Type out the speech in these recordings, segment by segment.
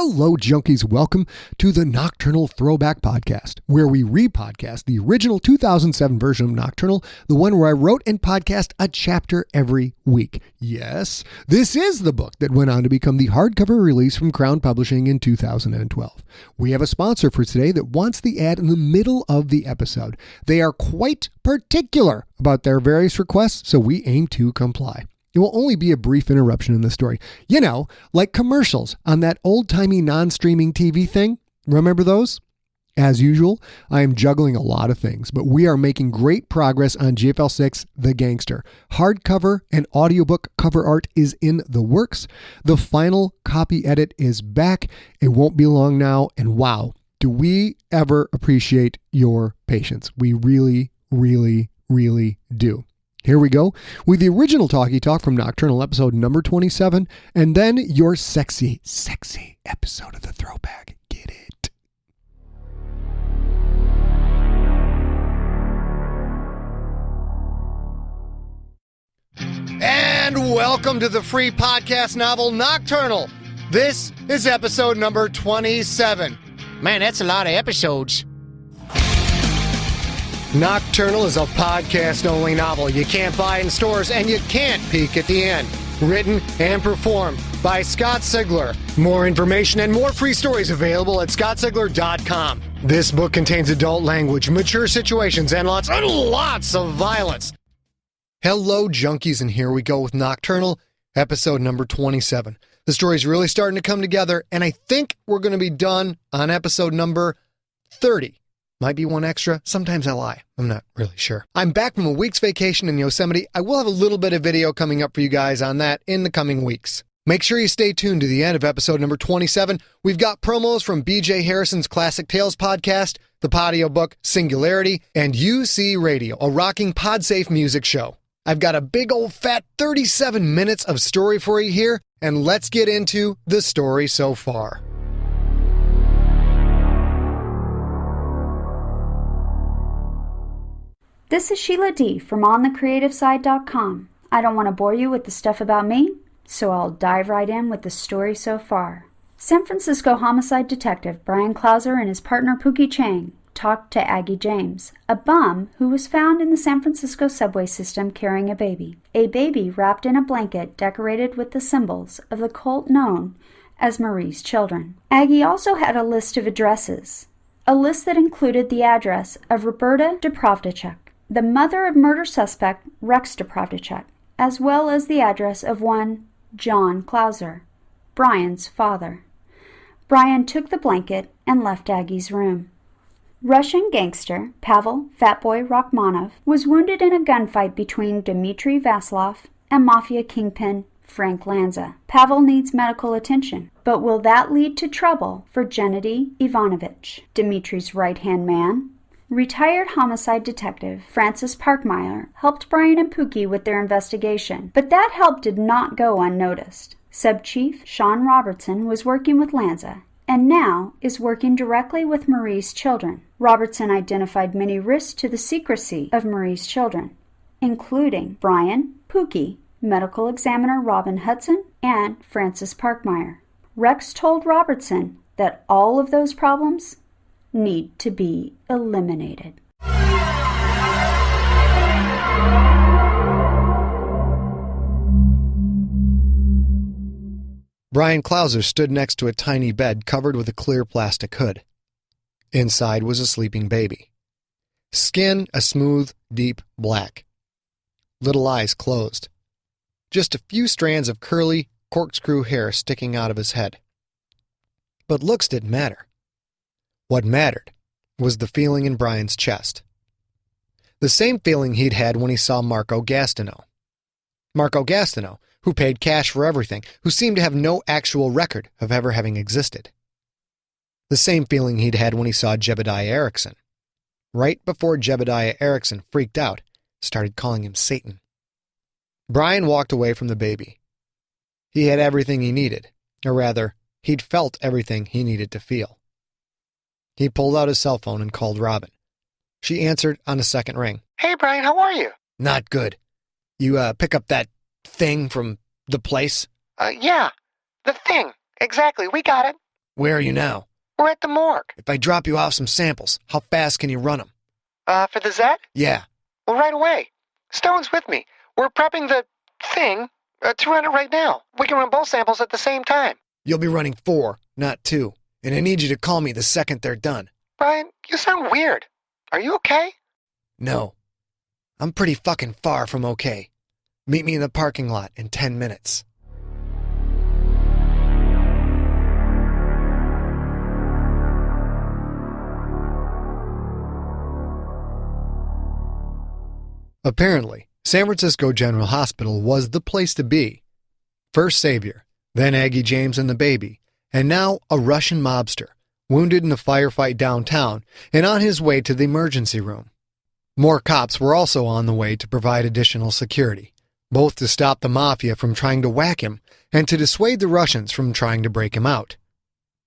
Hello, junkies. Welcome to the Nocturnal Throwback podcast, where we re-podcast the original 2007 version of Nocturnal, the one where I wrote and podcast a chapter every week. Yes, this is the book that went on to become the hardcover release from Crown Publishing in 2012. We have a sponsor for today that wants the ad in the middle of the episode. They are quite particular about their various requests, so we aim to comply. It will only be a brief interruption in the story. You know, like commercials on that old-timey non-streaming TV thing. Remember those? As usual, I am juggling a lot of things, but we are making great progress on GFL 6, The Gangster. Hardcover and audiobook cover art is in the works. The final copy edit is back. It won't be long now, and wow, do we ever appreciate your patience. We really, really, really do. Here we go with the original Talkie Talk from Nocturnal episode number 27, and then your sexy, sexy episode of the Throwback. Get it? And welcome to the free podcast novel Nocturnal. This is episode number 27. Man, that's a lot of episodes. Nocturnal is a podcast-only novel. You can't buy in stores, and you can't peek at the end. Written and performed by Scott Sigler. More information and more free stories available at scottsigler.com. This book contains adult language, mature situations, and lots of violence. Hello, junkies, and here we go with Nocturnal, episode number 27. The story's really starting to come together, and I think we're going to be done on episode number 30. Might be one extra. Sometimes I lie. I'm not really sure. I'm back from a week's vacation in Yosemite. I will have a little bit of video coming up for you guys on that in the coming weeks. Make sure you stay tuned to the end of episode number 27. We've got promos from BJ Harrison's Classic Tales podcast, the Podio book Singularity, and UC Radio, a rocking pod-safe music show. I've got a big old fat 37 minutes of story for you here, and let's get into the story so far. This is Sheila D. from OnTheCreativeSide.com. I don't want to bore you with the stuff about me, so I'll dive right in with the story so far. San Francisco homicide detective Bryan Lanza and his partner Pookie Chang talked to Aggie James, a bum who was found in the San Francisco subway system carrying a baby wrapped in a blanket decorated with the symbols of the cult known as Marie's Children. Aggie also had a list of addresses, a list that included the address of Roberta Dubrovnicek, the mother of murder suspect Rex Dubrovnicek, as well as the address of one John Clauser, Brian's father. Bryan took the blanket and left Aggie's room. Russian gangster Pavil Fatboy Rockmanov was wounded in a gunfight between Dmitri Vasillof and mafia kingpin Frank Lanza. Pavil needs medical attention, but will that lead to trouble for Gennady Evanovich, Dmitri's right-hand man? Retired homicide detective Francis Parkmeyer helped Bryan and Pookie with their investigation, but that help did not go unnoticed. Sub-Chief Sean Robertson was working with Lanza, and now is working directly with Marie's Children. Robertson identified many risks to the secrecy of Marie's Children, including Bryan, Pookie, Medical Examiner Robin Hudson, and Francis Parkmeyer. Rex told Robertson that all of those problems need to be eliminated. Bryan Lanza stood next to a tiny bed covered with a clear plastic hood. Inside was a sleeping baby. Skin a smooth, deep black. Little eyes closed. Just a few strands of curly, corkscrew hair sticking out of his head. But looks didn't matter. What mattered was the feeling in Bryan's chest. The same feeling he'd had when he saw Marco Gastineau. Marco Gastineau, who paid cash for everything, who seemed to have no actual record of ever having existed. The same feeling he'd had when he saw Jebediah Erickson. Right before Jebediah Erickson freaked out, started calling him Satan. Bryan walked away from the baby. He had everything he needed, or rather, he'd felt everything he needed to feel. He pulled out his cell phone and called Robin. She answered on a second ring. Hey, Bryan, how are you? Not good. You pick up that thing from the place? Yeah, the thing. Exactly, we got it. Where are you now? We're at the morgue. If I drop you off some samples, how fast can you run them? For the Zed? Yeah. Well, right away. Stone's with me. We're prepping the thing to run it right now. We can run both samples at the same time. You'll be running 4, not 2. And I need you to call me the second they're done. Bryan, you sound weird. Are you okay? No. I'm pretty fucking far from okay. Meet me in the parking lot in 10 minutes. Apparently, San Francisco General Hospital was the place to be. First Savior, then Aggie James and the baby, and now a Russian mobster, wounded in a firefight downtown and on his way to the emergency room. More cops were also on the way to provide additional security, both to stop the mafia from trying to whack him and to dissuade the Russians from trying to break him out.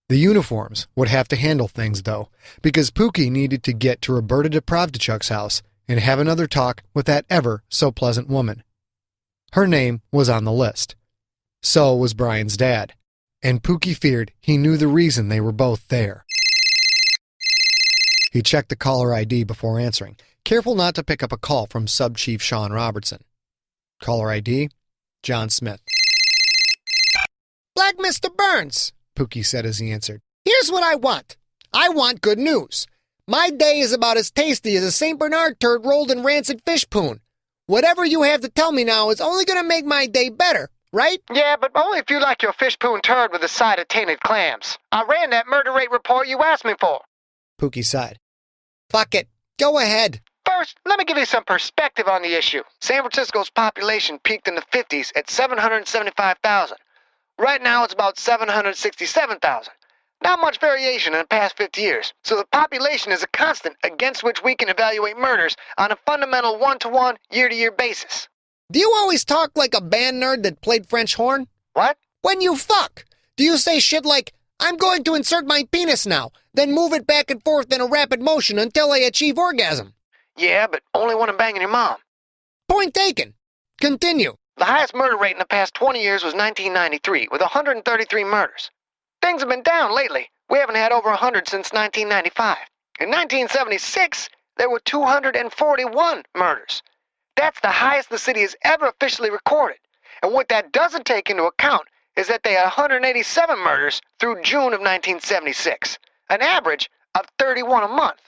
The uniforms would have to handle things, though, because Pookie needed to get to Roberta Deprovdichuk's house and have another talk with that ever-so-pleasant woman. Her name was on the list. So was Bryan's dad, and Pookie feared he knew the reason they were both there. He checked the caller ID before answering, careful not to pick up a call from Sub-Chief Sean Robertson. Caller ID, John Smith. Black Mr. Burns, Pookie said as he answered. here's what I want. I want good news. My day is about as tasty as a St. Bernard turd rolled in rancid fish poon. Whatever you have to tell me now is only going to make my day better, right? Yeah, but only if you like your fish poon turd with a side of tainted clams. I ran that murder rate report you asked me for. Pookie sighed. Fuck it. Go ahead. First, let me give you some perspective on the issue. San Francisco's population peaked in the 50s at 775,000. Right now it's about 767,000. Not much variation in the past 50 years, so the population is a constant against which we can evaluate murders on a fundamental one-to-one, year-to-year basis. Do you always talk like a band nerd that played French horn? What? When you fuck, do you say shit like, I'm going to insert my penis now, then move it back and forth in a rapid motion until I achieve orgasm? Yeah, but only when I'm banging your mom. Point taken. Continue. The highest murder rate in the past 20 years was 1993, with 133 murders. Things have been down lately. We haven't had over 100 since 1995. In 1976, there were 241 murders. That's the highest the city has ever officially recorded. And what that doesn't take into account is that they had 187 murders through June of 1976, an average of 31 a month.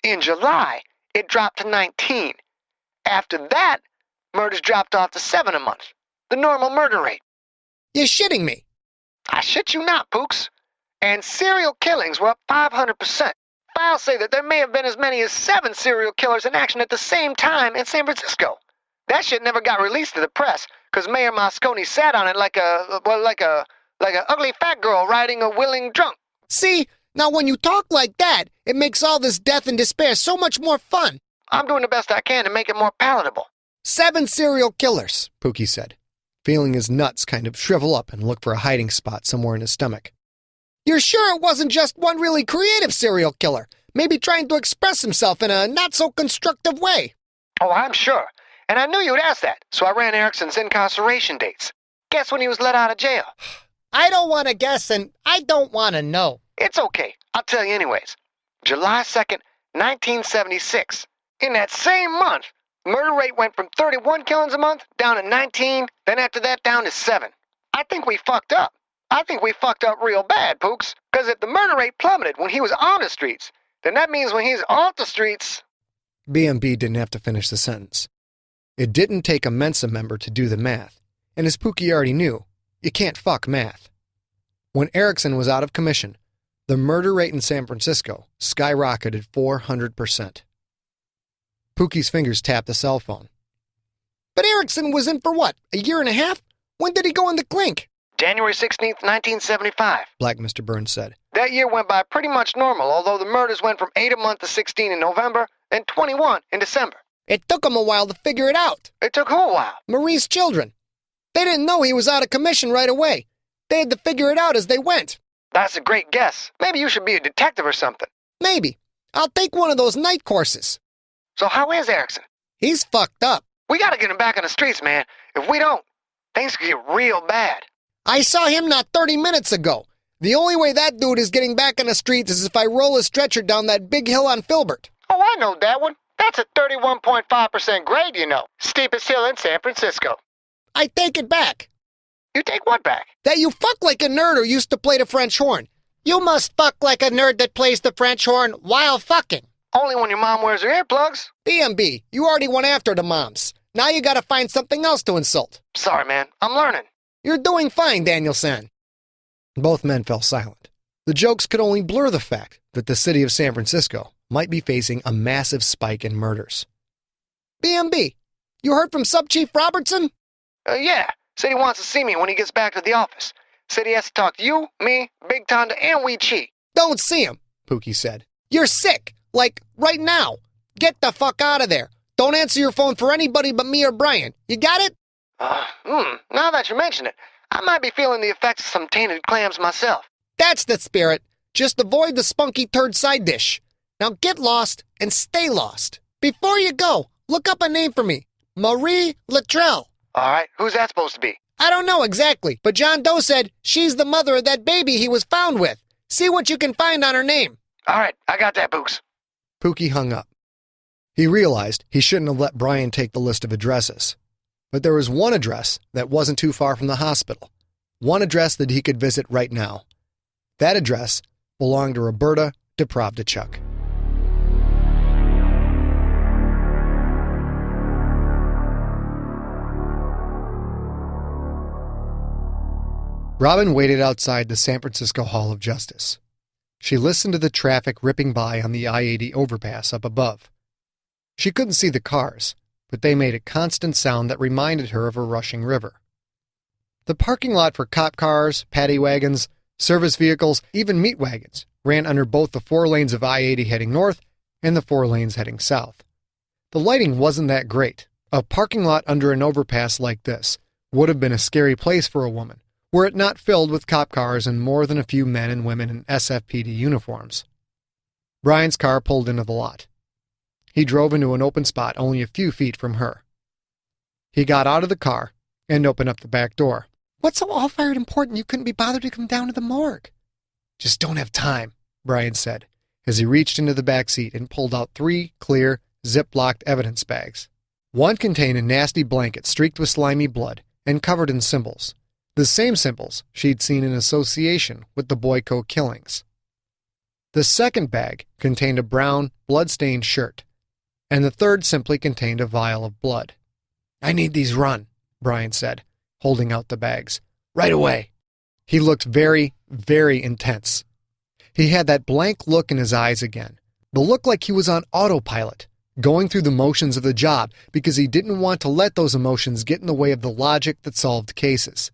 In July, it dropped to 19. After that, murders dropped off to 7 a month, the normal murder rate. You're shitting me. I shit you not, Pooks. And serial killings were up 500%. Files say that there may have been as many as 7 serial killers in action at the same time in San Francisco. That shit never got released to the press, because Mayor Moscone sat on it like a ugly fat girl riding a willing drunk. See, now when you talk like that, it makes all this death and despair so much more fun. I'm doing the best I can to make it more palatable. 7 serial killers, Pookie said, feeling his nuts kind of shrivel up and look for a hiding spot somewhere in his stomach. You're sure it wasn't just one really creative serial killer, maybe trying to express himself in a not-so-constructive way? Oh, I'm sure. And I knew you'd ask that, so I ran Erickson's incarceration dates. Guess when he was let out of jail? I don't want to guess, and I don't want to know. It's okay. I'll tell you anyways. July 2nd, 1976. In that same month, the murder rate went from 31 killings a month down to 19, then after that down to 7. I think we fucked up. I think we fucked up real bad, Pooks, because if the murder rate plummeted when he was on the streets, then that means when he's off the streets... B&B didn't have to finish the sentence. It didn't take a Mensa member to do the math, and as Pookie already knew, you can't fuck math. When Erickson was out of commission, the murder rate in San Francisco skyrocketed 400%. Pookie's fingers tapped the cell phone. But Erickson was in for what, a year and a half? When did he go in the clink? January 16th, 1975. Black Mr. Burns said. That year went by pretty much normal, although the murders went from 8 a month to 16 in November and 21 in December. It took him a while to figure it out. It took who a while? Marie's children. They didn't know he was out of commission right away. They had to figure it out as they went. That's a great guess. Maybe you should be a detective or something. Maybe. I'll take one of those night courses. So how is Erickson? He's fucked up. We gotta get him back on the streets, man. If we don't, things could get real bad. I saw him not 30 minutes ago. The only way that dude is getting back on the streets is if I roll a stretcher down that big hill on Filbert. Oh, I know that one. That's a 31.5% grade, you know. Steepest hill in San Francisco. I take it back. You take what back? That you fuck like a nerd who used to play the French horn. You must fuck like a nerd that plays the French horn while fucking. Only when your mom wears her earplugs. B&B, you already went after the moms. Now you gotta find something else to insult. Sorry, man. I'm learning. You're doing fine, Danielson. Both men fell silent. The jokes could only blur the fact that the city of San Francisco might be facing a massive spike in murders. B&B, you heard from Sub-Chief Robertson? Yeah. Said he wants to see me when he gets back to the office. Said he has to talk to you, me, Big Tonda, and Wee Chi. Don't see him, Pookie said. You're sick. Like, right now. Get the fuck out of there. Don't answer your phone for anybody but me or Bryan. You got it? Now that you mention it, I might be feeling the effects of some tainted clams myself. That's the spirit. Just avoid the spunky turd side dish. Now get lost and stay lost. Before you go, look up a name for me. Marie Luttrell. All right, who's that supposed to be? I don't know exactly, but John Doe said she's the mother of that baby he was found with. See what you can find on her name. All right, I got that, Books. Pookie hung up. He realized he shouldn't have let Bryan take the list of addresses. But there was one address that wasn't too far from the hospital. One address that he could visit right now. That address belonged to Roberta Deprovdechuk. Robin waited outside the San Francisco Hall of Justice. She listened to the traffic ripping by on the I-80 overpass up above. She couldn't see the cars, but they made a constant sound that reminded her of a rushing river. The parking lot for cop cars, paddy wagons, service vehicles, even meat wagons ran under both the 4 lanes of I-80 heading north and the 4 lanes heading south. The lighting wasn't that great. A parking lot under an overpass like this would have been a scary place for a woman, were it not filled with cop cars and more than a few men and women in SFPD uniforms. Bryan's car pulled into the lot. He drove into an open spot only a few feet from her. He got out of the car and opened up the back door. "What's so all-fired important you couldn't be bothered to come down to the morgue?" "Just don't have time," Bryan said, as he reached into the back seat and pulled out 3 clear, zip-locked evidence bags. One contained a nasty blanket streaked with slimy blood and covered in symbols. The same symbols she'd seen in association with the Boyko killings. The second bag contained a brown, blood-stained shirt, and the third simply contained a vial of blood. "I need these run," Bryan said, holding out the bags. "Right away." He looked very, very intense. He had that blank look in his eyes again, the look like he was on autopilot, going through the motions of the job because he didn't want to let those emotions get in the way of the logic that solved cases.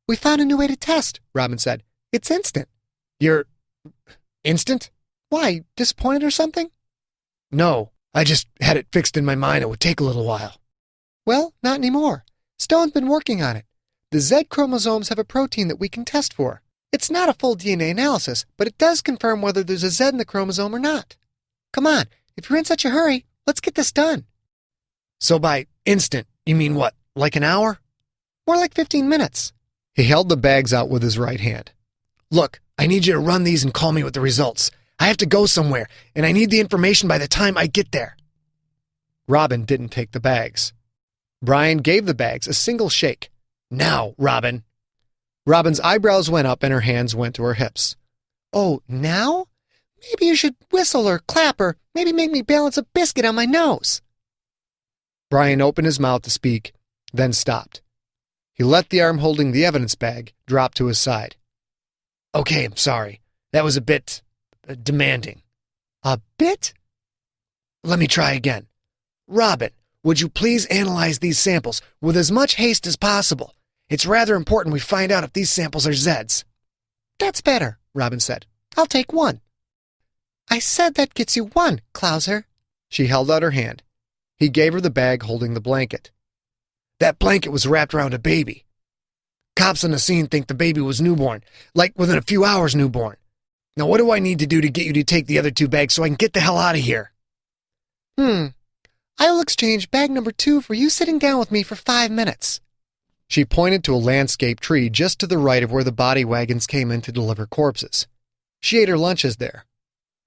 "We found a new way to test," Robin said. "It's instant." "You're... instant? Why, disappointed or something?" "No, I just had it fixed in my mind it would take a little while." "Well, not anymore. Stone's been working on it. The Z chromosomes have a protein that we can test for. It's not a full DNA analysis, but it does confirm whether there's a Z in the chromosome or not. Come on, if you're in such a hurry, let's get this done." "So by instant, you mean what, like an hour?" "More like 15 minutes. He held the bags out with his right hand. "Look, I need you to run these and call me with the results. I have to go somewhere, and I need the information by the time I get there." Robin didn't take the bags. Bryan gave the bags a single shake. "Now, Robin." Robin's eyebrows went up and her hands went to her hips. "Oh, now? Maybe you should whistle or clap or maybe make me balance a biscuit on my nose." Bryan opened his mouth to speak, then stopped. He let the arm holding the evidence bag drop to his side. "Okay, I'm sorry. That was a bit demanding." "A bit?" "Let me try again. Robin, would you please analyze these samples with as much haste as possible? It's rather important we find out if these samples are Zeds." "That's better," Robin said. "I'll take 1. "I said that gets you 1, Klauser." She held out her hand. He gave her the bag holding the blanket. "That blanket was wrapped around a baby. Cops on the scene think the baby was newborn, like within a few hours newborn. Now what do I need to do to get you to take the other 2 bags so I can get the hell out of here?" "I will exchange bag number 2 for you sitting down with me for 5 minutes. She pointed to a landscape tree just to the right of where the body wagons came in to deliver corpses. She ate her lunches there.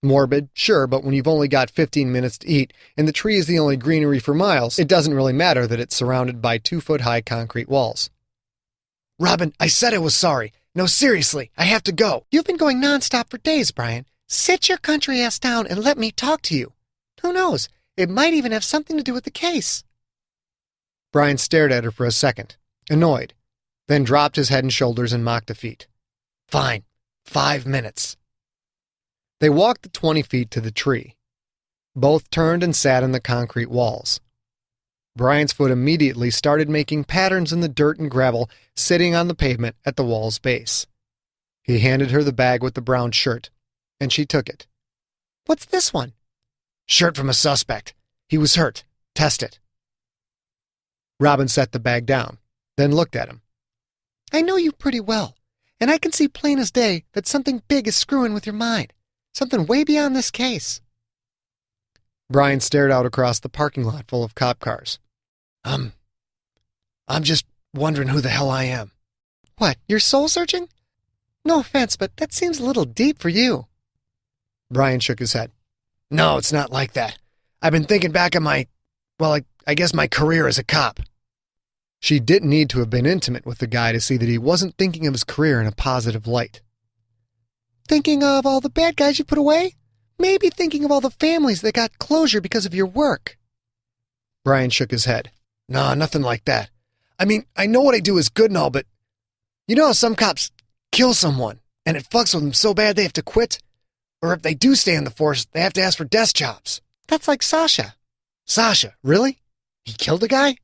Morbid, sure, but when you've only got 15 minutes to eat and the tree is the only greenery for miles, it doesn't really matter that it's surrounded by 2-foot-high concrete walls. Robin, I said I was sorry. No, seriously, I have to go. You've been going nonstop for days, Bryan. Sit your country ass down and let me talk to you. Who knows? It might even have something to do with the case. Bryan stared at her for a second, annoyed, then dropped his head and shoulders in mock defeat. Fine. 5 minutes. They walked the 20 feet to the tree. Both turned and sat in the concrete walls. Bryan's foot immediately started making patterns in the dirt and gravel sitting on the pavement at the wall's base. He handed her the bag with the brown shirt, and she took it. What's this one? Shirt from a suspect. He was hurt. Test it. Robin set the bag down, then looked at him. I know you pretty well, and I can see plain as day that something big is screwing with your mind. Something way beyond this case. Bryan stared out across the parking lot full of cop cars. I'm just wondering who the hell I am. What, you're soul-searching? No offense, but that seems a little deep for you. Bryan shook his head. No, it's not like that. I've been thinking back on I guess my career as a cop. She didn't need to have been intimate with the guy to see that he wasn't thinking of his career in a positive light. Thinking of all the bad guys you put away? Maybe thinking of all the families that got closure because of your work. Bryan shook his head. No, nothing like that. I mean, I know what I do is good and all, but you know how some cops kill someone and it fucks with them so bad they have to quit? Or if they do stay on the force, they have to ask for desk jobs. That's like Sasha. Sasha, really? He killed a guy?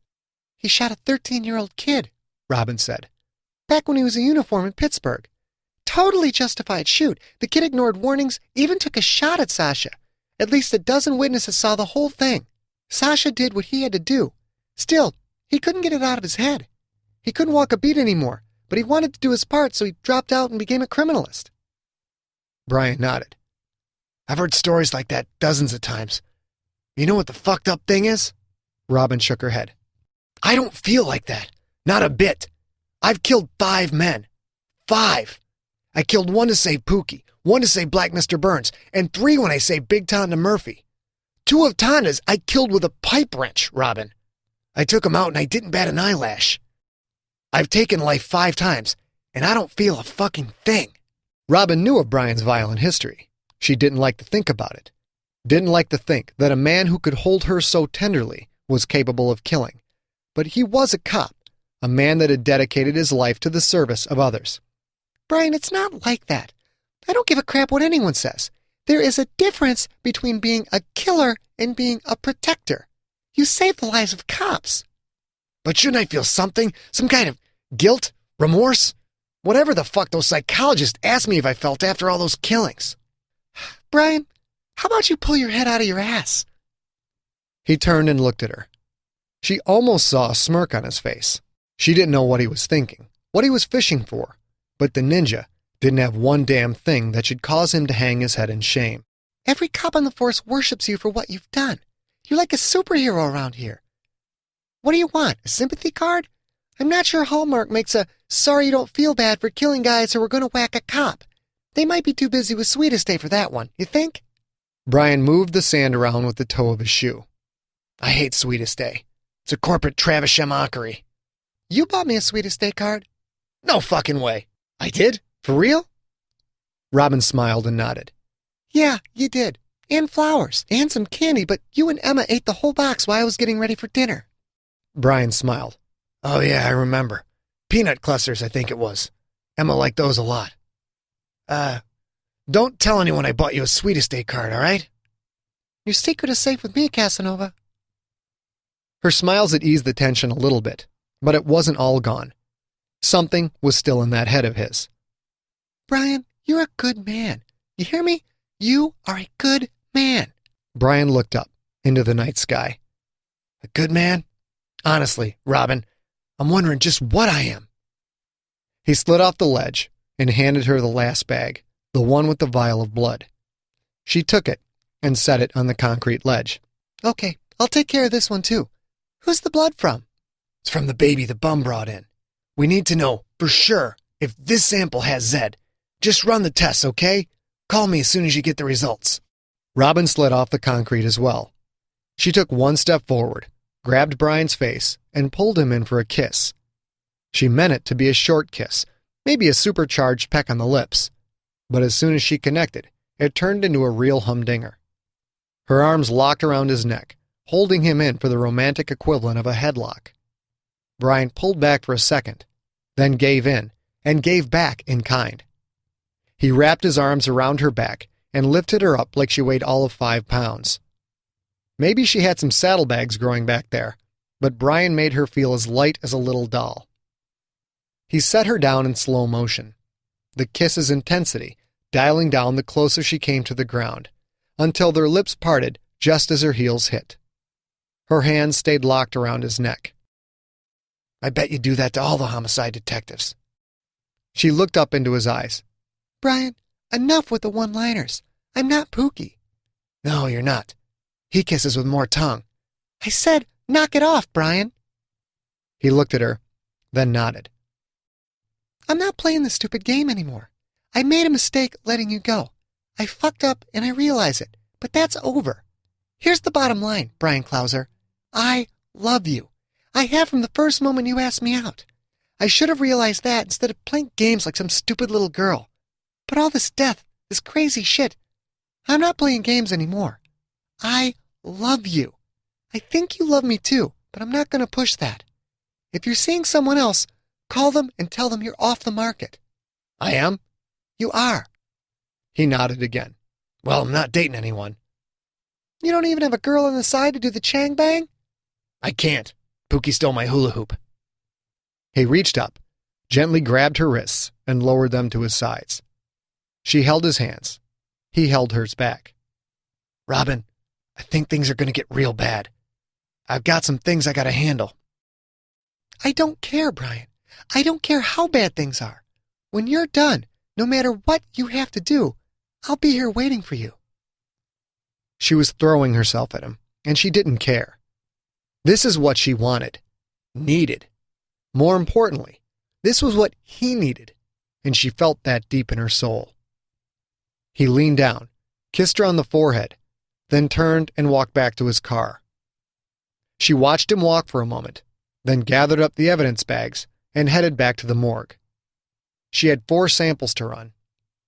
He shot a 13-year-old kid, Robin said. Back when he was in uniform in Pittsburgh. Totally justified shoot. The kid ignored warnings, even took a shot at Sasha. At least a dozen witnesses saw the whole thing. Sasha did what he had to do. Still, he couldn't get it out of his head. He couldn't walk a beat anymore, but he wanted to do his part, so he dropped out and became a criminalist. Bryan nodded. I've heard stories like that dozens of times. You know what the fucked up thing is? Robin shook her head. I don't feel like that. Not a bit. I've killed 5 men. 5. I killed 1 to save Pookie, 1 to save Black Mr. Burns, and 3 when I saved Big Tonda Murphy. 2 of Tonda's I killed with a pipe wrench, Robin. I took him out and I didn't bat an eyelash. I've taken life 5 times, and I don't feel a fucking thing. Robin knew of Bryan's violent history. She didn't like to think about it. Didn't like to think that a man who could hold her so tenderly was capable of killing. But he was a cop, a man that had dedicated his life to the service of others. Bryan, it's not like that. I don't give a crap what anyone says. There is a difference between being a killer and being a protector. You save the lives of cops. But shouldn't I feel something? Some kind of guilt? Remorse? Whatever the fuck those psychologists asked me if I felt after all those killings. Bryan, how about you pull your head out of your ass? He turned and looked at her. She almost saw a smirk on his face. She didn't know what he was thinking, what he was fishing for, but the ninja didn't have one damn thing that should cause him to hang his head in shame. Every cop on the force worships you for what you've done. You're like a superhero around here. What do you want, a sympathy card? I'm not sure Hallmark makes a sorry you don't feel bad for killing guys who are going to whack a cop. They might be too busy with Sweetest Day for that one, you think? Bryan moved the sand around with the toe of his shoe. I hate Sweetest Day. It's a corporate Travis-mockery. You bought me a Sweetest Day card? No fucking way. I did? For real? Robin smiled and nodded. Yeah, you did. And flowers. And some candy, but you and Emma ate the whole box while I was getting ready for dinner. Bryan smiled. Oh yeah, I remember. Peanut clusters, I think it was. Emma liked those a lot. Don't tell anyone I bought you a Sweetest Day card, all right? Your secret is safe with me, Casanova. Her smiles had eased the tension a little bit, but it wasn't all gone. Something was still in that head of his. Bryan, you're a good man. You hear me? You are a good man. Bryan looked up into the night sky. A good man? Honestly, Robin, I'm wondering just what I am. He slid off the ledge and handed her the last bag, the one with the vial of blood. She took it and set it on the concrete ledge. Okay, I'll take care of this one too. Who's the blood from? It's from the baby the bum brought in. We need to know for sure if this sample has Z. Just run the tests, okay? Call me as soon as you get the results." Robin slid off the concrete as well. She took one step forward, grabbed Bryan's face, and pulled him in for a kiss. She meant it to be a short kiss, maybe a supercharged peck on the lips. But as soon as she connected, it turned into a real humdinger. Her arms locked around his neck, holding him in for the romantic equivalent of a headlock. Bryan pulled back for a second, then gave in, and gave back in kind. He wrapped his arms around her back and lifted her up like she weighed all of 5 pounds. Maybe she had some saddlebags growing back there, but Bryan made her feel as light as a little doll. He set her down in slow motion, the kiss's intensity dialing down the closer she came to the ground, until their lips parted just as her heels hit. Her hands stayed locked around his neck. "I bet you do that to all the homicide detectives." She looked up into his eyes. "Bryan, enough with the one-liners. I'm not Pookie." "No, you're not. He kisses with more tongue." "I said, knock it off, Bryan." He looked at her, then nodded. "I'm not playing this stupid game anymore. I made a mistake letting you go. I fucked up and I realize it, but that's over. Here's the bottom line, Bryan Clauser. I love you. I have from the first moment you asked me out. I should have realized that instead of playing games like some stupid little girl. But all this death, this crazy shit, I'm not playing games anymore. I love you. I think you love me too, but I'm not going to push that. If you're seeing someone else, call them and tell them you're off the market." "I am?" "You are." He nodded again. "Well, I'm not dating anyone." "You don't even have a girl on the side to do the Chang bang?" "I can't. Pookie stole my hula hoop." He reached up, gently grabbed her wrists, and lowered them to his sides. She held his hands. He held hers back. "Robin, I think things are going to get real bad. I've got some things I got to handle." "I don't care, Bryan. I don't care how bad things are. When you're done, no matter what you have to do, I'll be here waiting for you." She was throwing herself at him, and she didn't care. This is what she wanted, needed. More importantly, this was what he needed, and she felt that deep in her soul. He leaned down, kissed her on the forehead, then turned and walked back to his car. She watched him walk for a moment, then gathered up the evidence bags and headed back to the morgue. She had 4 samples to run,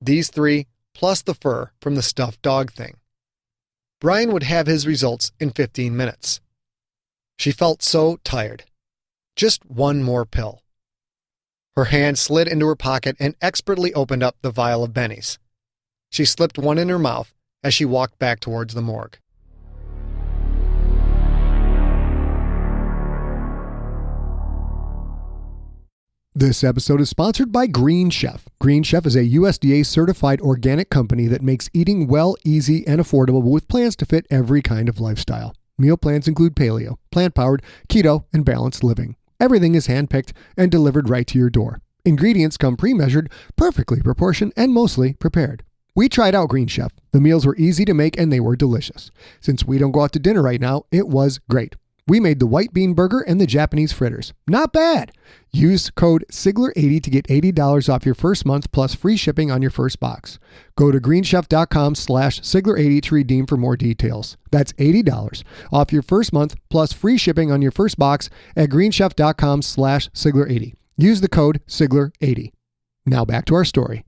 these 3 plus the fur from the stuffed dog thing. Bryan would have his results in 15 minutes. She felt so tired. Just one more pill. Her hand slid into her pocket and expertly opened up the vial of bennies. She slipped one in her mouth as she walked back towards the morgue. This episode is sponsored by Green Chef. Green Chef is a USDA certified organic company that makes eating well, easy, and affordable with plans to fit every kind of lifestyle. Meal plans include paleo, plant-powered, keto, and balanced living. Everything is handpicked and delivered right to your door. Ingredients come pre-measured, perfectly proportioned, and mostly prepared. We tried out Green Chef. The meals were easy to make and they were delicious. Since we don't go out to dinner right now, it was great. We made the white bean burger and the Japanese fritters. Not bad. Use code SIGLER80 to get $80 off your first month plus free shipping on your first box. Go to greenchef.com/Sigler80 to redeem for more details. That's $80 off your first month plus free shipping on your first box at greenchef.com/Sigler80. Use the code SIGLER80. Now back to our story.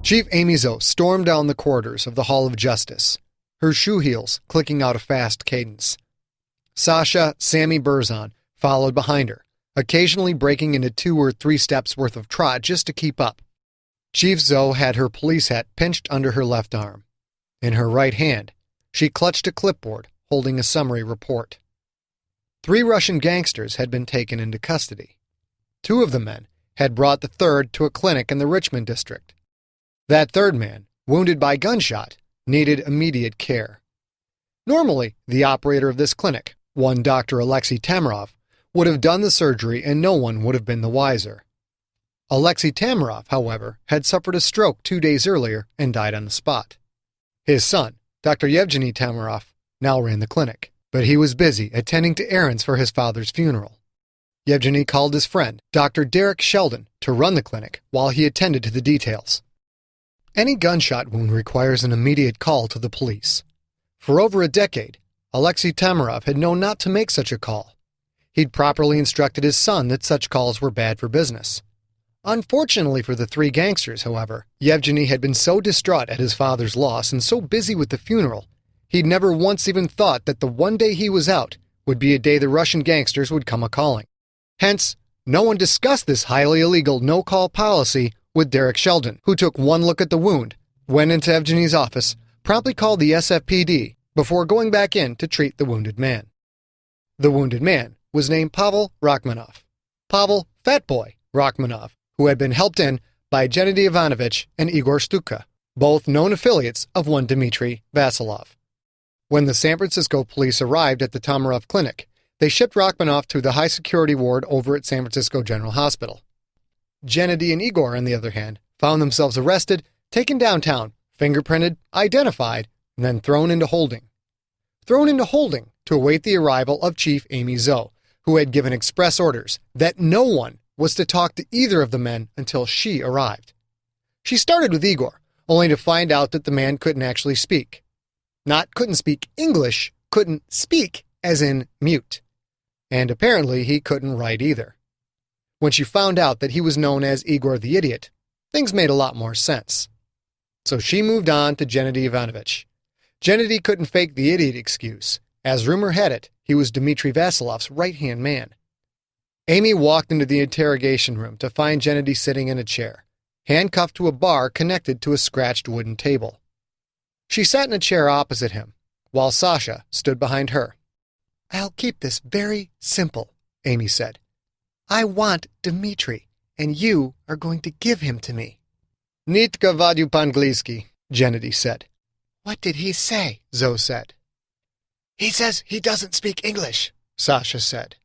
Chief Amy Zoe stormed down the corridors of the Hall of Justice, her shoe heels clicking out a fast cadence. Sasha Sammy Burzon followed behind her, occasionally breaking into 2 or 3 steps worth of trot just to keep up. Chief Zoe had her police hat pinched under her left arm. In her right hand, she clutched a clipboard holding a summary report. 3 Russian gangsters had been taken into custody. 2 of the men had brought the third to a clinic in the Richmond district. That third man, wounded by gunshot, needed immediate care. Normally, the operator of this clinic, one Dr. Alexei Tamarov, would have done the surgery and no one would have been the wiser. Alexei Tamarov, however, had suffered a stroke 2 days earlier and died on the spot. His son, Dr. Yevgeny Tamarov, now ran the clinic, but he was busy attending to errands for his father's funeral. Yevgeny called his friend, Dr. Derek Sheldon, to run the clinic while he attended to the details. Any gunshot wound requires an immediate call to the police. For over a decade, Alexei Tamarov had known not to make such a call. He'd properly instructed his son that such calls were bad for business. Unfortunately for the three gangsters, however, Yevgeny had been so distraught at his father's loss and so busy with the funeral, he'd never once even thought that the one day he was out would be a day the Russian gangsters would come a-calling. Hence, no one discussed this highly illegal no-call policy with Derek Sheldon, who took one look at the wound, went into Evgeny's office, promptly called the SFPD before going back in to treat the wounded man. The wounded man was named Pavil Rockmanov. Pavil Fatboy Rockmanov, who had been helped in by Gennady Evanovich and Igor Stuka, both known affiliates of one Dmitri Vasillof. When the San Francisco police arrived at the Tamarov clinic, they shipped Rockmanov to the high-security ward over at San Francisco General Hospital. Gennady and Igor, on the other hand, found themselves arrested, taken downtown, fingerprinted, identified, and then thrown into holding. Thrown into holding to await the arrival of Chief Amy Zoe, who had given express orders that no one was to talk to either of the men until she arrived. She started with Igor, only to find out that the man couldn't actually speak. Not couldn't speak English, couldn't speak as in mute. And apparently he couldn't write either. When she found out that he was known as Igor the Idiot, things made a lot more sense. So she moved on to Gennady Evanovich. Gennady couldn't fake the idiot excuse. As rumor had it, he was Dmitri Vasillov's right-hand man. Amy walked into the interrogation room to find Gennady sitting in a chair, handcuffed to a bar connected to a scratched wooden table. She sat in a chair opposite him, while Sasha stood behind her. "I'll keep this very simple," Amy said. "I want Dmitri, and you are going to give him to me." "Nitka vadu po-angliski," Gennady said. "What did he say?" Zoe said. "He says he doesn't speak English," Sasha said.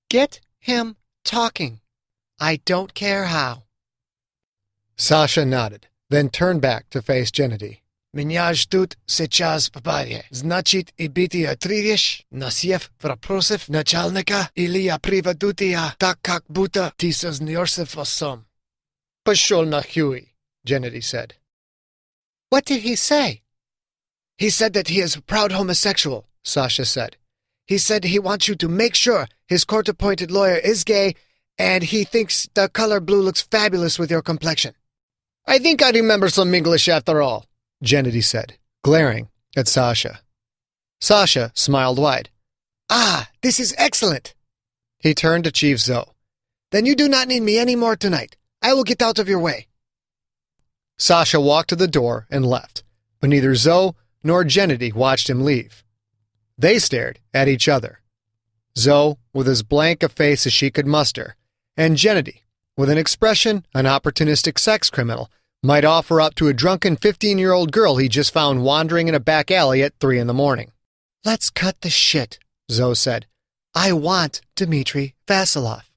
"Get him talking. I don't care how." Sasha nodded, then turned back to face Gennady. "Меня ждут сейчас в баре. Значит, и бити отвидишь, насев вопросов начальника, или я приведу тебя так, как будто ты сознаешься во всем." "Пошел нахуй," Gennady said. "What did he say?" "He said that he is a proud homosexual," Sasha said. "He said he wants you to make sure his court-appointed lawyer is gay, and he thinks the color blue looks fabulous with your complexion." "I think I remember some English after all," Gennady said, glaring at Sasha. Sasha smiled wide. "Ah, this is excellent." He turned to Chief Zoe. "Then you do not need me any more tonight. I will get out of your way." Sasha walked to the door and left, but neither Zoe nor Gennady watched him leave. They stared at each other. Zoe with as blank a face as she could muster, and Gennady with an expression an opportunistic sex criminal might offer up to a drunken 15-year-old girl he just found wandering in a back alley at 3 a.m. "Let's cut the shit," Zoe said. "I want Dmitri Vasillof."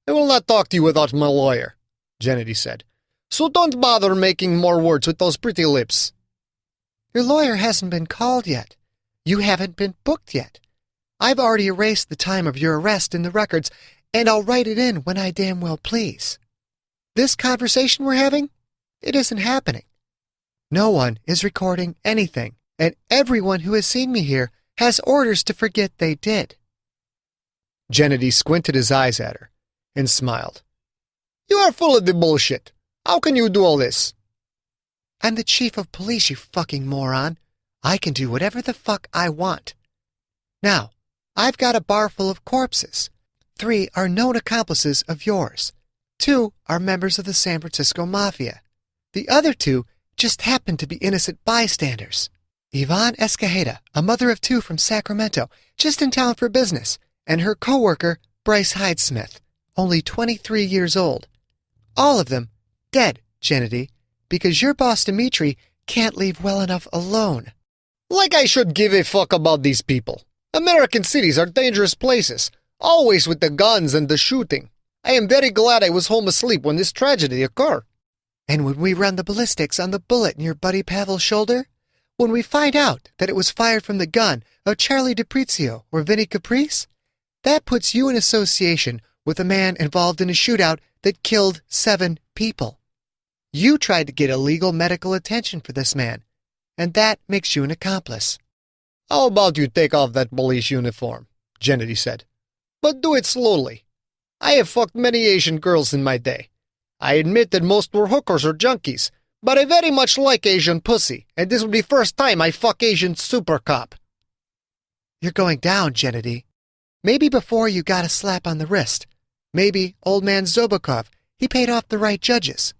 "I will not talk to you without my lawyer," Gennady said. "So don't bother making more words with those pretty lips." "Your lawyer hasn't been called yet. You haven't been booked yet. I've already erased the time of your arrest in the records, and I'll write it in when I damn well please. This conversation we're having, it isn't happening. No one is recording anything, and everyone who has seen me here has orders to forget they did." Gennady squinted his eyes at her and smiled. "You are full of the bullshit. How can you do all this?" "I'm the chief of police, you fucking moron. I can do whatever the fuck I want. Now, I've got a bar full of corpses. 3 are known accomplices of yours. 2 are members of the San Francisco mafia. The other 2 just happen to be innocent bystanders. Yvonne Escajeda, a mother of 2 from Sacramento, just in town for business, and her co-worker, Bryce Hydesmith, only 23 years old. All of them dead, Gennady, because your boss Dmitri can't leave well enough alone." "Like I should give a fuck about these people. American cities are dangerous places, always with the guns and the shooting. I am very glad I was home asleep when this tragedy occurred." "And when we run the ballistics on the bullet in your buddy Pavil's shoulder? when we find out that it was fired from the gun of Charlie DiPrizio or Vinnie Caprice, that puts you in association with a man involved in a shootout that killed 7 people. You tried to get illegal medical attention for this man, and that makes you an accomplice. How about you take off that police uniform? Gennady said. But do it slowly. I have fucked many Asian girls in my day. I admit that most were hookers or junkies, but I very much like Asian pussy, and this will be first time I fuck Asian super cop. You're going down, Gennady. Maybe before you got a slap on the wrist. Maybe old man Zobakov, he paid off the right judges.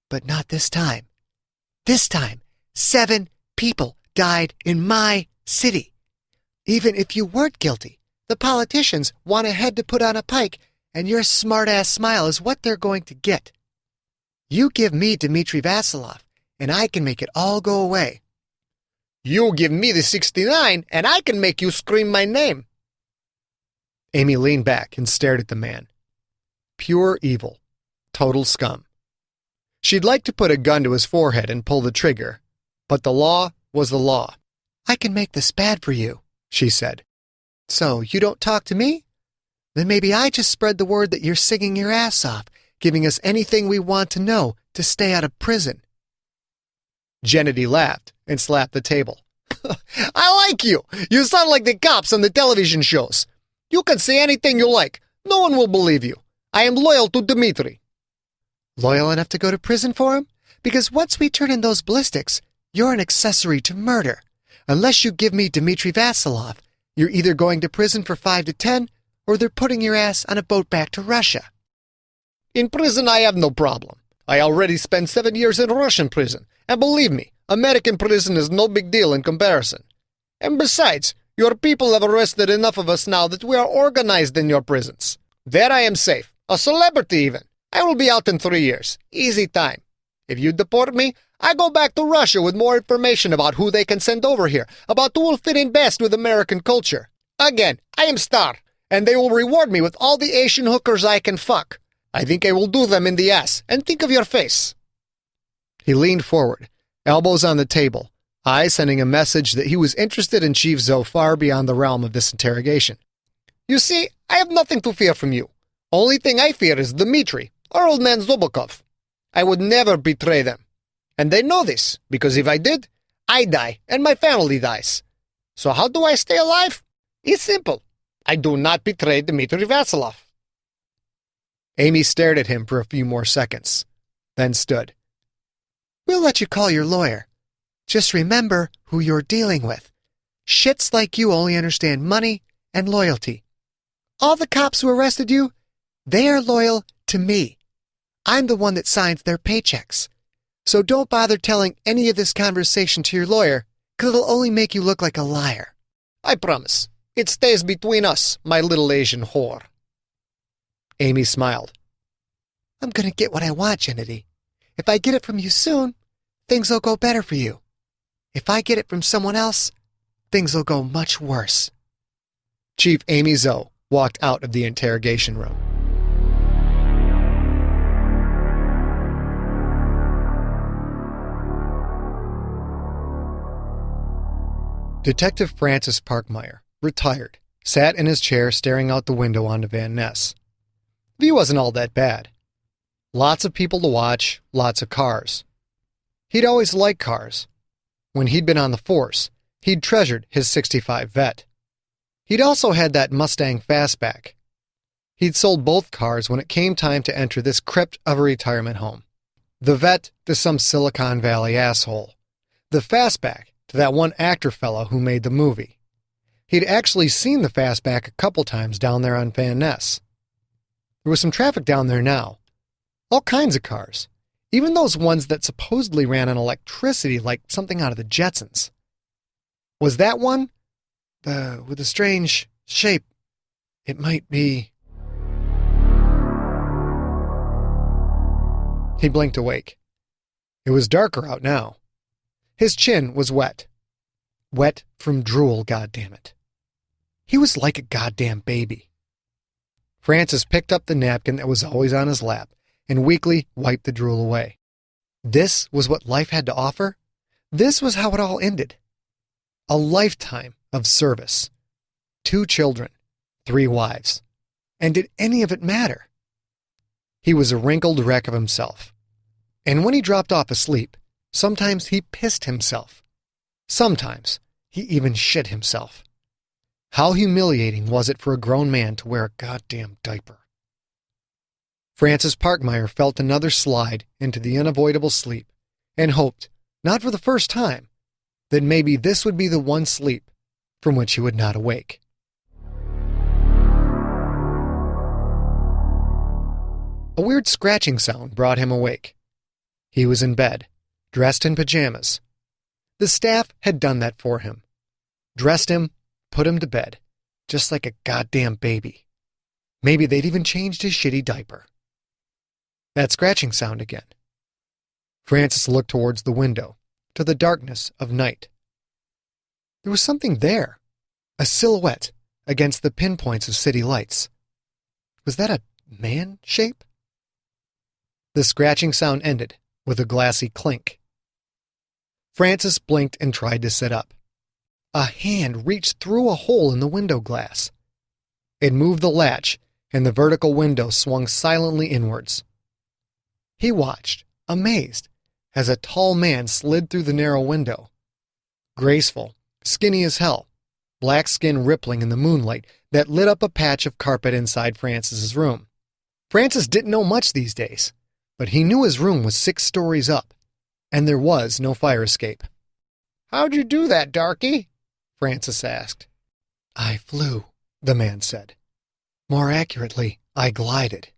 But not this time. This time, 7 people died in my city. Even if you weren't guilty, the politicians want a head to put on a pike, and your smart-ass smile is what they're going to get. You give me Dmitri Vasillof, and I can make it all go away. You give me the 69, and I can make you scream my name. Amy leaned back and stared at the man. Pure evil. Total scum. She'd like to put a gun to his forehead and pull the trigger, but the law was the law. I can make this bad for you, she said. So you don't talk to me? Then maybe I just spread the word that you're singing your ass off, giving us anything we want to know to stay out of prison. Gennady laughed and slapped the table. I like you. You sound like the cops on the television shows. You can say anything you like. No one will believe you. I am loyal to Dmitri. Loyal enough to go to prison for him? Because once we turn in those ballistics, you're an accessory to murder. Unless you give me Dmitri Vasillof, you're either going to prison for 5 to 10, or they're putting your ass on a boat back to Russia. In prison, I have no problem. I already spent 7 years in Russian prison, and believe me, American prison is no big deal in comparison. And besides, your people have arrested enough of us now that we are organized in your prisons. There I am safe, a celebrity even. I will be out in 3 years. Easy time. If you deport me, I go back to Russia with more information about who they can send over here, about who will fit in best with American culture. Again, I am star, and they will reward me with all the Asian hookers I can fuck. I think I will do them in the ass, and think of your face. He leaned forward, elbows on the table, eyes sending a message that he was interested in Chief Zo far beyond the realm of this interrogation. You see, I have nothing to fear from you. Only thing I fear is Dmitri, or old man Zobakov. I would never betray them. And they know this, because if I did, I die, and my family dies. So how do I stay alive? It's simple. I do not betray Dmitri Vasillof. Amy stared at him for a few more seconds, then stood. We'll let you call your lawyer. Just remember who you're dealing with. Shits like you only understand money and loyalty. All the cops who arrested you, they are loyal to me. I'm the one that signs their paychecks. So don't bother telling any of this conversation to your lawyer, because it'll only make you look like a liar. I promise. It stays between us, my little Asian whore. Amy smiled. I'm going to get what I want, Gennady. If I get it from you soon, things will go better for you. If I get it from someone else, things will go much worse. Chief Amy Zo walked out of the interrogation room. Detective Francis Parkmeyer, retired, sat in his chair staring out the window onto Van Ness. The view wasn't all that bad. Lots of people to watch, lots of cars. He'd always liked cars. When he'd been on the force, he'd treasured his '65 Vet. He'd also had that Mustang Fastback. He'd sold both cars when it came time to enter this crypt of a retirement home. The Vet to some Silicon Valley asshole. The Fastback to that one actor fellow who made the movie. He'd actually seen the Fastback a couple times down there on Van Ness. There was some traffic down there now. All kinds of cars. Even those ones that supposedly ran on electricity like something out of the Jetsons. Was that one? With the strange shape. It might be... He blinked awake. It was darker out now. His chin was wet. Wet from drool, goddammit. He was like a goddamn baby. Francis picked up the napkin that was always on his lap and weakly wiped the drool away. This was what life had to offer? This was how it all ended. A lifetime of service. 2 children, 3 wives. And did any of it matter? He was a wrinkled wreck of himself. And when he dropped off asleep, sometimes he pissed himself. Sometimes he even shit himself. How humiliating was it for a grown man to wear a goddamn diaper? Francis Parkmeyer felt another slide into the unavoidable sleep and hoped, not for the first time, that maybe this would be the one sleep from which he would not awake. A weird scratching sound brought him awake. He was in bed, dressed in pajamas. The staff had done that for him. Dressed him, put him to bed, just like a goddamn baby. Maybe they'd even changed his shitty diaper. That scratching sound again. Francis looked towards the window, to the darkness of night. There was something there, a silhouette against the pinpoints of city lights. Was that a man shape? The scratching sound ended with a glassy clink. Francis blinked and tried to sit up. A hand reached through a hole in the window glass. It moved the latch, and the vertical window swung silently inwards. He watched, amazed, as a tall man slid through the narrow window. Graceful, skinny as hell, black skin rippling in the moonlight that lit up a patch of carpet inside Francis's room. Francis didn't know much these days, but he knew his room was 6 stories up, and there was no fire escape. "How'd you do that, darky?" Francis asked. "I flew," the man said. "More accurately, I glided."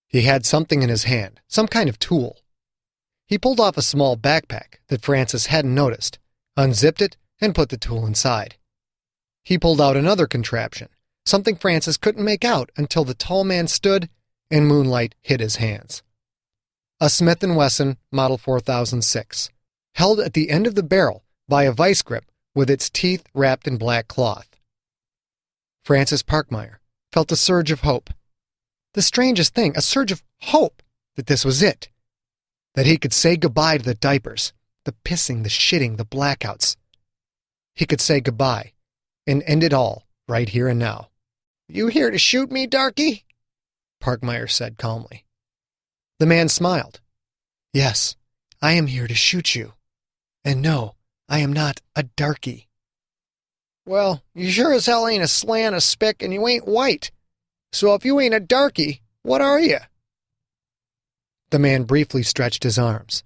He had something in his hand, some kind of tool. He pulled off a small backpack that Francis hadn't noticed, unzipped it, and put the tool inside. He pulled out another contraption, something Francis couldn't make out until the tall man stood and moonlight hit his hands. A Smith & Wesson Model 4006, held at the end of the barrel by a vice grip with its teeth wrapped in black cloth. Francis Parkmeyer felt a surge of hope. The strangest thing, a surge of hope that this was it. That he could say goodbye to the diapers, the pissing, the shitting, the blackouts. He could say goodbye and end it all right here and now. "You here to shoot me, darky?" Parkmeyer said calmly. The man smiled. "Yes, I am here to shoot you. And no, I am not a darky." "Well, you sure as hell ain't a slant, a spick, and you ain't white. So if you ain't a darky, what are you?" The man briefly stretched his arms,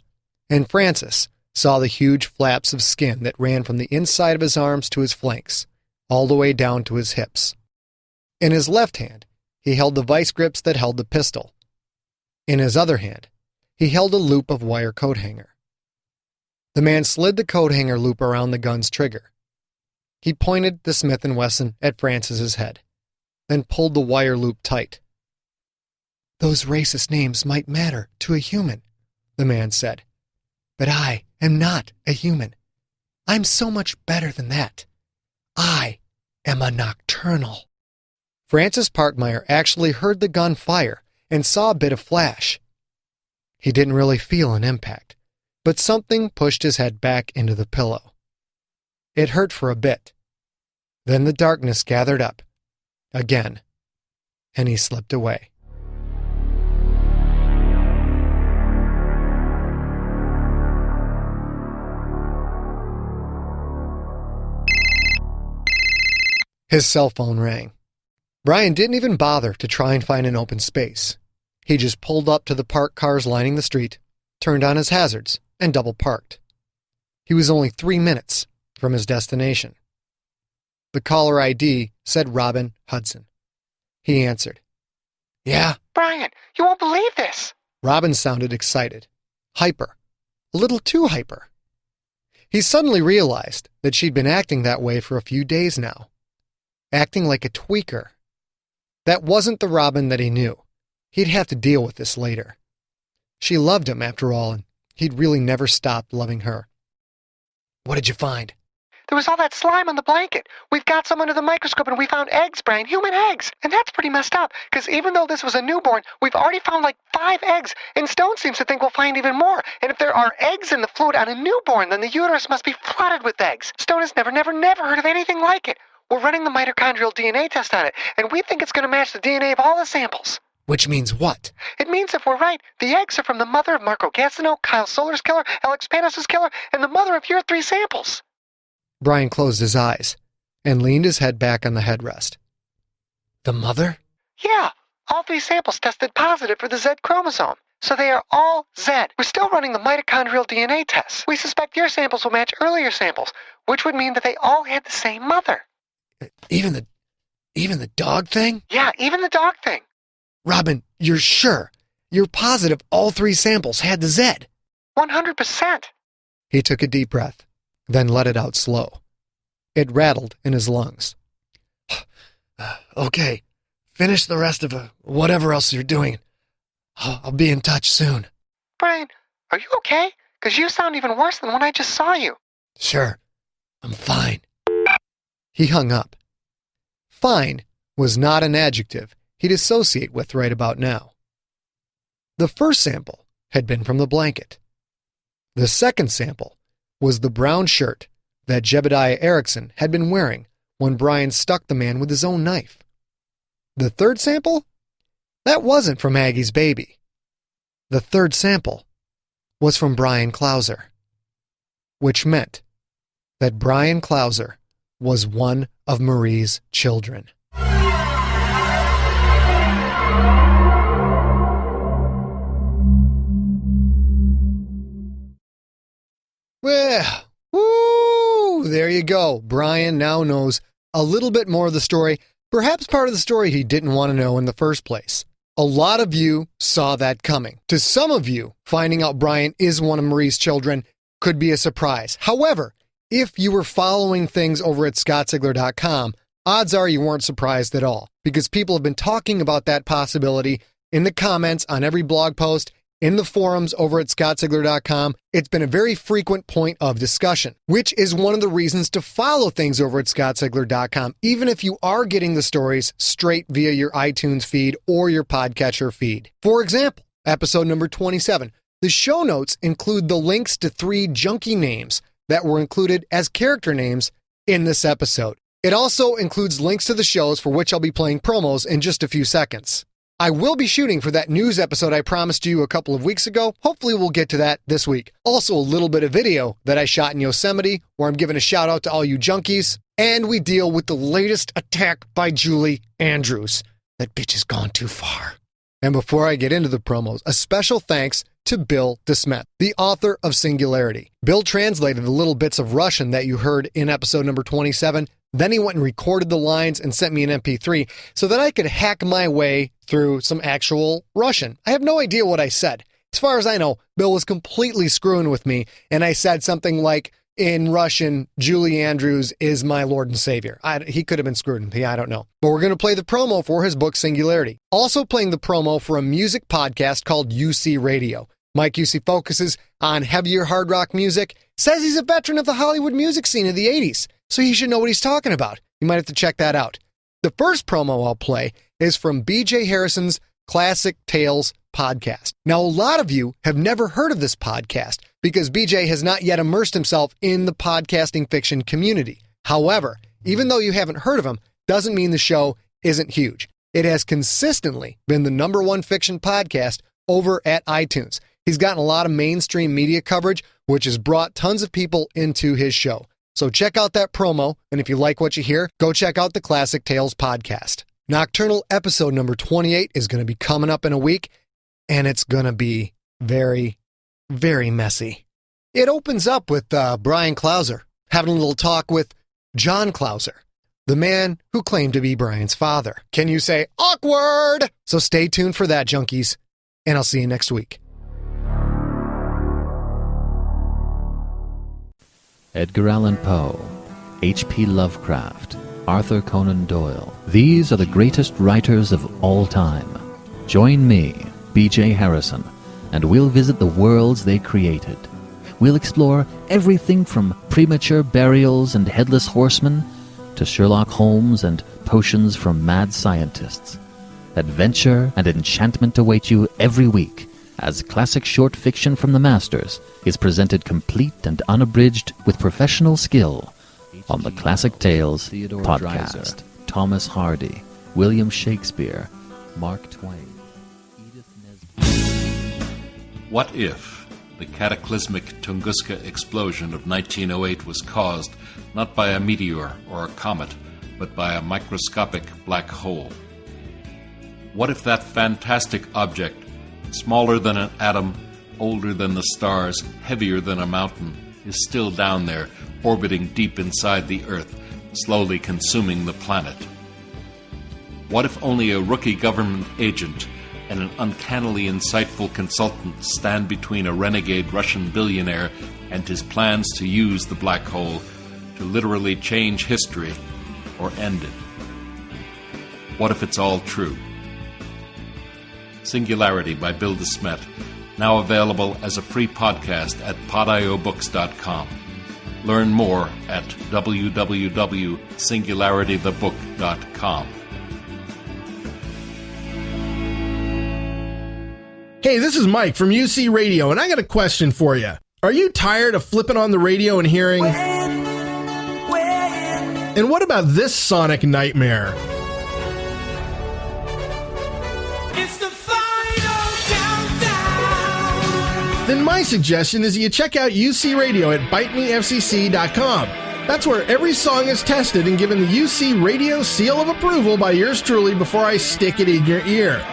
and Francis saw the huge flaps of skin that ran from the inside of his arms to his flanks, all the way down to his hips. In his left hand, he held the vice grips that held the pistol. In his other hand, he held a loop of wire coat hanger. The man slid the coat hanger loop around the gun's trigger. He pointed the Smith & Wesson at Francis's head, then pulled the wire loop tight. "Those racist names might matter to a human," the man said. "But I am not a human. I'm so much better than that. I am a nocturnal." Francis Parkmeyer actually heard the gun fire and saw a bit of flash. He didn't really feel an impact, but something pushed his head back into the pillow. It hurt for a bit. Then the darkness gathered up, again, and he slipped away. His cell phone rang. Bryan didn't even bother to try and find an open space. He just pulled up to the parked cars lining the street, turned on his hazards, and double parked. He was only 3 minutes from his destination. The caller ID said Robin Hudson. He answered. "Yeah?" "Bryan, you won't believe this." Robin sounded excited, hyper, a little too hyper. He suddenly realized that she'd been acting that way for a few days now. Acting like a tweaker. That wasn't the Robin that he knew. He'd have to deal with this later. She loved him, after all, and he'd really never stopped loving her. "What did you find?" There was all that slime on the blanket. We've got some under the microscope and we found eggs, Bryan, human eggs. And that's pretty messed up, because even though this was a newborn, we've already found like 5 eggs, and Stone seems to think we'll find even more. And if there are eggs in the fluid on a newborn, then the uterus must be flooded with eggs. Stone has never heard of anything like it. We're running the mitochondrial DNA test on it, and we think it's going to match the DNA of all the samples. Which means what? It means if we're right, the eggs are from the mother of Marco Gastineau, Kyle Solar's killer, Alex Panos' killer, and the mother of your 3 samples. Bryan closed his eyes and leaned his head back on the headrest. The mother? Yeah, all 3 samples tested positive for the Z chromosome. So they are all Z. We're still running the mitochondrial DNA tests. We suspect your samples will match earlier samples, which would mean that they all had the same mother. Even the dog thing? Yeah, even the dog thing. Robin, you're sure? You're positive all 3 samples had the Z? 100%. He took a deep breath, then let it out slow. It rattled in his lungs. Okay, finish the rest of whatever else you're doing. I'll be in touch soon. Bryan, are you okay? Because you sound even worse than when I just saw you. Sure, I'm fine. He hung up. Fine was not an adjective he'd associate with right about now. The first sample had been from the blanket. The second sample was the brown shirt that Jebediah Erickson had been wearing when Bryan stuck the man with his own knife. The third sample? That wasn't from Aggie's baby. The third sample was from Bryan Clauser, which meant that Bryan Clauser was one of Marie's children. Well, woo, there you go. Bryan now knows a little bit more of the story, perhaps part of the story he didn't want to know in the first place. A lot of you saw that coming. To some of you, finding out Bryan is one of Marie's children could be a surprise. However, if you were following things over at ScottZiegler.com, odds are you weren't surprised at all, because people have been talking about that possibility in the comments on every blog post, in the forums over at ScottZiegler.com. It's been a very frequent point of discussion, which is one of the reasons to follow things over at ScottZiegler.com, even if you are getting the stories straight via your iTunes feed or your podcatcher feed. For example, episode number 27. The show notes include the links to 3 junkie names that were included as character names in this episode. It also includes links to the shows for which I'll be playing promos in just a few seconds. I will be shooting for that news episode I promised you a couple of weeks ago. Hopefully we'll get to that this week. Also a little bit of video that I shot in Yosemite where I'm giving a shout out to all you junkies. And we deal with the latest attack by Julie Andrews. That bitch has gone too far. And before I get into the promos, a special thanks to Bill DeSmet, the author of Singularity. Bill translated the little bits of Russian that you heard in episode number 27. Then he went and recorded the lines and sent me an MP3 so that I could hack my way through some actual Russian. I have no idea what I said. As far as I know, Bill was completely screwing with me, and I said something like, in Russian, Julie Andrews is my Lord and Savior. He could have been screwed with me, I don't know. But we're going to play the promo for his book, Singularity. Also playing the promo for a music podcast called UC Radio. Mike UC focuses on heavier hard rock music, says he's a veteran of the Hollywood music scene of the 80s, so he should know what he's talking about. You might have to check that out. The first promo I'll play is from BJ Harrison's Classic Tales podcast. Now, a lot of you have never heard of this podcast because BJ has not yet immersed himself in the podcasting fiction community. However, even though you haven't heard of him, doesn't mean the show isn't huge. It has consistently been the #1 fiction podcast over at iTunes. He's gotten a lot of mainstream media coverage, which has brought tons of people into his show. So check out that promo, and if you like what you hear, go check out the Classic Tales podcast. Nocturnal episode number 28 is going to be coming up in a week, and it's going to be very, very messy. It opens up with Bryan Clauser having a little talk with John Clauser, the man who claimed to be Bryan's father. Can you say awkward? So stay tuned for that, junkies, and I'll see you next week. Edgar Allan Poe, H.P. Lovecraft, Arthur Conan Doyle. These are the greatest writers of all time. Join me, B.J. Harrison, and we'll visit the worlds they created. we'll explore everything from premature burials and headless horsemen to Sherlock Holmes and potions from mad scientists. Adventure and enchantment await you every week as classic short fiction from the masters is presented complete and unabridged with professional skill on the Classic Tales podcast. Thomas Hardy, William Shakespeare, Mark Twain, Edith Nesbit. What if the cataclysmic Tunguska explosion of 1908 was caused not by a meteor or a comet, but by a microscopic black hole? What if that fantastic object, smaller than an atom, older than the stars, heavier than a mountain, is still down there, orbiting deep inside the Earth, slowly consuming the planet? What if only a rookie government agent and an uncannily insightful consultant stand between a renegade Russian billionaire and his plans to use the black hole to literally change history or end it? What if it's all true? Singularity by Bill DeSmet, now available as a free podcast at podiobooks.com. Learn more at www.singularitythebook.com. Hey, this is Mike from UC Radio, and I got a question for you. Are you tired of flipping on the radio and hearing... And what about this sonic nightmare? It's the final countdown. Then my suggestion is you check out UC Radio at bitemefcc.com. That's where every song is tested and given the UC Radio seal of approval by yours truly before I stick it in your ear.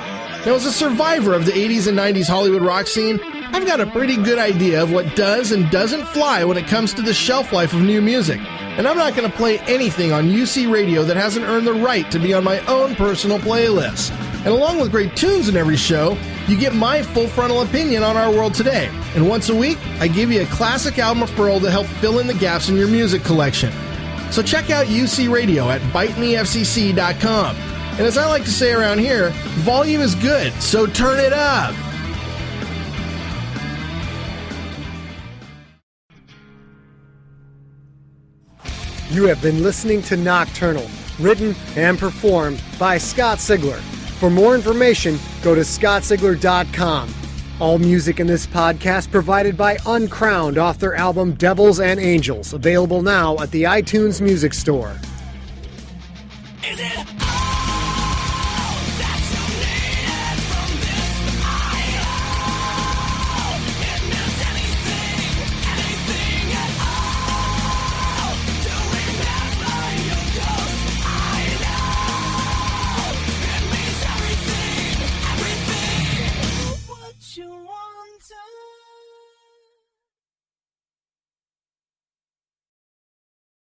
Now, as a survivor of the 80s and 90s Hollywood rock scene, I've got a pretty good idea of what does and doesn't fly when it comes to the shelf life of new music. And I'm not going to play anything on UC Radio that hasn't earned the right to be on my own personal playlist. And along with great tunes in every show, you get my full frontal opinion on our world today. And once a week, I give you a classic album referral to help fill in the gaps in your music collection. So check out UC Radio at bitemefcc.com. And as I like to say around here, volume is good, so turn it up. You have been listening to Nocturnal, written and performed by Scott Sigler. For more information, go to scottsigler.com. All music in this podcast provided by Uncrowned off their album Devils and Angels, available now at the iTunes Music Store.